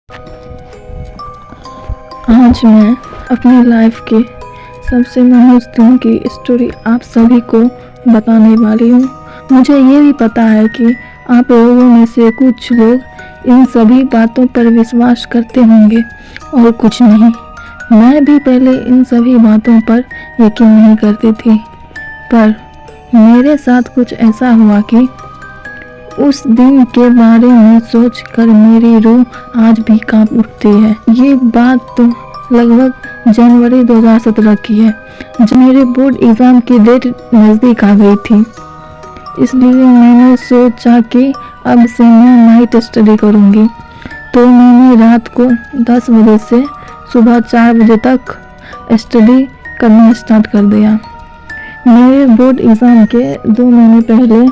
आज मैं अपनी लाइफ के सबसे मनहूस दिन की स्टोरी आप सभी को बताने वाली हूँ। मुझे ये भी पता है कि आप लोगों में से कुछ लोग इन सभी बातों पर विश्वास करते होंगे और कुछ नहीं। मैं भी पहले इन सभी बातों पर यकीन नहीं करती थी, पर मेरे साथ कुछ ऐसा हुआ कि उस दिन के बारे में सोचकर मेरी रूह आज भी कांप उठती है। ये बात तो लगभग जनवरी 2017 की है, जब मेरे बोर्ड एग्ज़ाम की डेट नज़दीक आ गई थी। इसलिए मैंने सोचा कि अब से मैं नाइट स्टडी करूँगी। तो मैंने रात को 10 बजे से सुबह 4 बजे तक स्टडी करना स्टार्ट कर दिया। मेरे बोर्ड एग्ज़ाम के 2 महीने पहले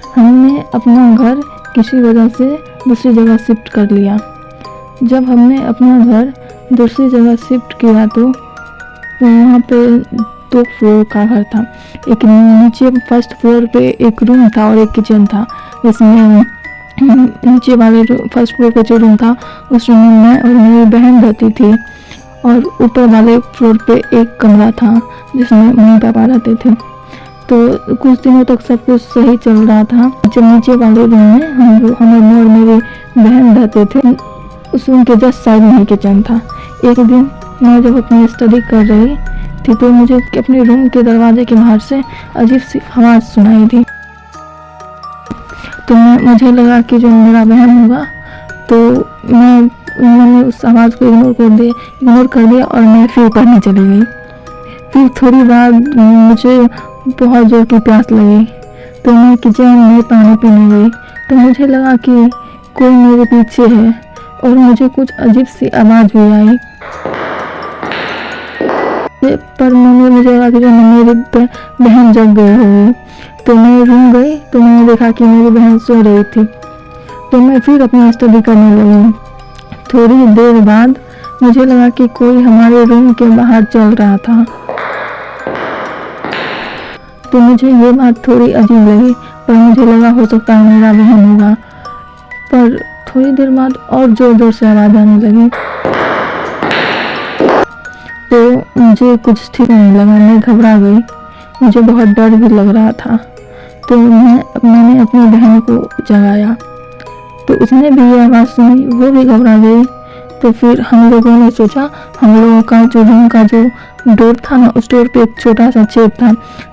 हमने अपना घर किसी वजह से दूसरी जगह शिफ्ट कर लिया। जब हमने अपना घर दूसरी जगह शिफ्ट किया तो वहाँ पे 2 फ्लोर का घर था। एक नीचे फर्स्ट फ्लोर पे एक रूम था और एक किचन था। इसमें नीचे वाले फर्स्ट फ्लोर पे जो रूम था उस रूम में मैं और मेरी बहन रहती थी, और ऊपर वाले फ्लोर पे एक कमरा था जिसमें मम्मी पापा रहते थे। तो कुछ दिनों तक सब कुछ सही चल रहा था। जब नीचे वाले रूम में हम और मेरी बहन रहते थे, उस रूम के जस्ट साइड में ही किचन था। एक दिन मैं जब अपनी स्टडी कर रही थी तो मुझे अपने रूम के दरवाजे के बाहर से अजीब सी आवाज़ सुनाई दी। तो मुझे लगा कि जो मेरा बहन होगा, तो मैंने उस आवाज़ को इग्नोर कर दिया और मैं फिर पढ़ने चली गई। फिर थोड़ी बाद मुझे बहुत जोर की प्यास लगी, तो मैं किचन में पानी पीने गई। तो मुझे लगा कि कोई मेरे पीछे है और मुझे कुछ अजीब सी आवाज़ भी आई। पर मुझे लगा कि जो मेरी बहन जग गई होगी। तो मैं रूम गई तो मैंने देखा कि मेरी बहन सो रही थी। तो मैं फिर अपनी स्टडी करने लगी। थोड़ी देर बाद मुझे लगा कि कोई हमारे रूम के बाहर चल रहा था। तो मुझे ये बात थोड़ी अजीब लगी, पर मुझे लगा हो सकता है मेरा बहन होगा। पर थोड़ी देर बाद और जोर से आवाज़ आने लगी, तो मुझे कुछ ठीक नहीं लगा। मैं घबरा गई, मुझे बहुत डर भी लग रहा था। तो मैंने अपनी बहन को जगाया, तो उसने भी ये आवाज़ सुनी, वो भी घबरा गई। तो फिर हम लोगों ने सोचा, हम लोगों का जो रूम का जो डोर था ना, उस डोर पे एक छोटा सा छेद था।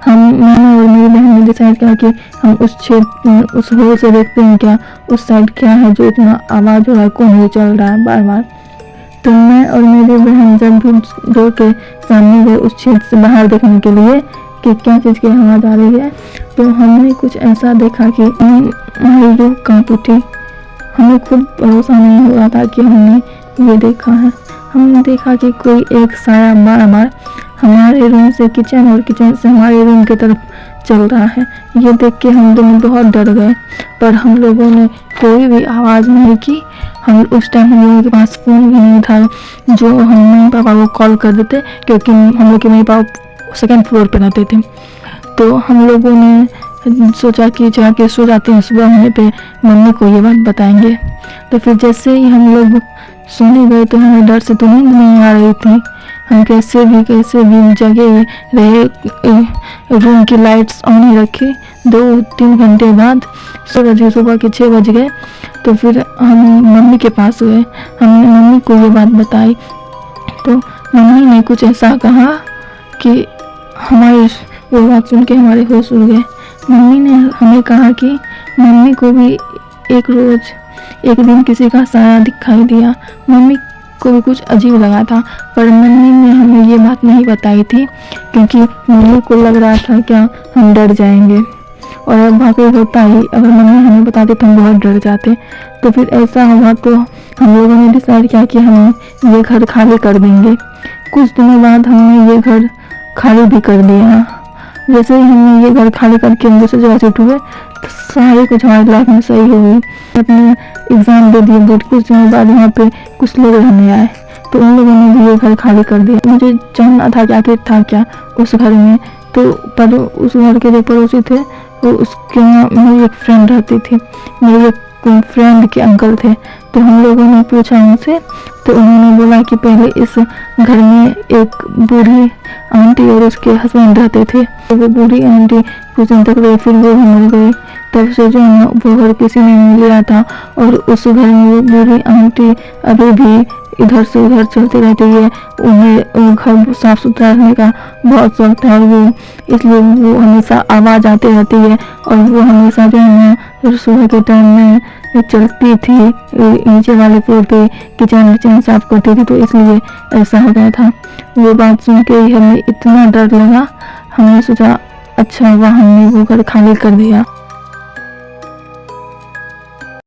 मैंने और मेरी बहन ने डिसाइड किया कि हम उस होल से देखते हैं क्या उस साइड क्या है जो इतना आवाज़ हो रहा है, कौन चल रहा है बार बार। तो मैं और मेरी बहन जब डोर के सामने गए उस छेद से बाहर देखने के लिए कि क्या चीज़ की आवाज़ आ रही है, तो हमने कुछ ऐसा देखा कि हमारी रूह कांप उठी। हमें खुद भरोसा नहीं हो रहा था कि हमने ये देखा है। हमने देखा कि कोई एक साया बार बार हमारे रूम से किचन और किचन से हमारे रूम की तरफ चल रहा है। ये देख के हम दोनों बहुत डर गए, पर हम लोगों ने कोई भी आवाज़ नहीं की। उस टाइम हम लोगों के पास फ़ोन भी नहीं था जो हम मम्मी पापा को कॉल कर देते, क्योंकि हम लोग के मम्मी पापा 2nd फ्लोर पर रहते थे। तो हम लोगों ने सोचा कि जाके सो जाते हैं, सुबह होने पे मम्मी को ये बात बताएंगे। तो फिर जैसे ही हम लोग सोने गए तो हमें डर से तो नींद नहीं आ रही थी। हम कैसे भी जगे रहे, रूम की लाइट्स ऑन ही रखी। 2-3 घंटे बाद सुबह के 6 बज गए। तो फिर हम मम्मी के पास गए, हमने मम्मी को ये बात बताई। तो मम्मी ने कुछ ऐसा कहा कि हमारी वो बात सुन के हमारे होश उड़ गए। मम्मी ने हमें कहा कि मम्मी को भी एक दिन किसी का साया दिखाई दिया। मम्मी को भी कुछ अजीब लगा था, पर मम्मी ने हमें ये बात नहीं बताई थी, क्योंकि मम्मी को लग रहा था क्या हम डर जाएंगे, और अब वाकई होता ही, अगर मम्मी हमें बताते तो हम बहुत डर जाते। तो फिर ऐसा हुआ तो हम लोगों ने डिसाइड किया कि हम ये घर खाली कर देंगे। कुछ दिनों बाद हमने ये घर खाली भी कर दिया। जैसे ही हमने ये घर खाली करके हम दूसरी जगह शिफ्ट हुए तो सारे कुछ हमारी लाइफ में सही हो गई। अपने एग्ज़ाम दे दिए, बट कुछ दिनों बाद वहाँ पे कुछ लोग रहने आए, तो उन लोगों ने भी ये घर खाली कर दिया। मुझे जानना था कि आखिर था क्या उस घर में। तो पर उस घर के जो पड़ोसी थे, वो उसके यहाँ मेरी एक फ्रेंड रहती थी, मेरी एक कोई फ्रेंड के अंकल थे। तो हम लोगों ने पूछा उनसे, तो उन्होंने बोला कि पहले इस घर में एक बूढ़ी आंटी और उसके हस्बैंड रहते थे। तो वो बूढ़ी आंटी कुछ दिन तक रही, फिर वो मर गई। तब से जो है वो घर किसी ने नहीं लिया था, और उस घर में वो बूढ़ी आंटी अभी भी इधर से उधर चलती रहती है। उन्हें घर साफ सुथरा रखने का बहुत शौक था, और वो इसलिए वो हमेशा आवाज़ आती रहती है, और वो हमेशा जो है ना सुबह के टाइम में चलती थी नीचे वाले फ्लोर पे, किचन साफ करती थी, तो इसलिए ऐसा हो गया था। वो बात सुन के ही हमें इतना डर लगा, हमने सोचा अच्छा हुआ हमने वो घर खाली कर दिया।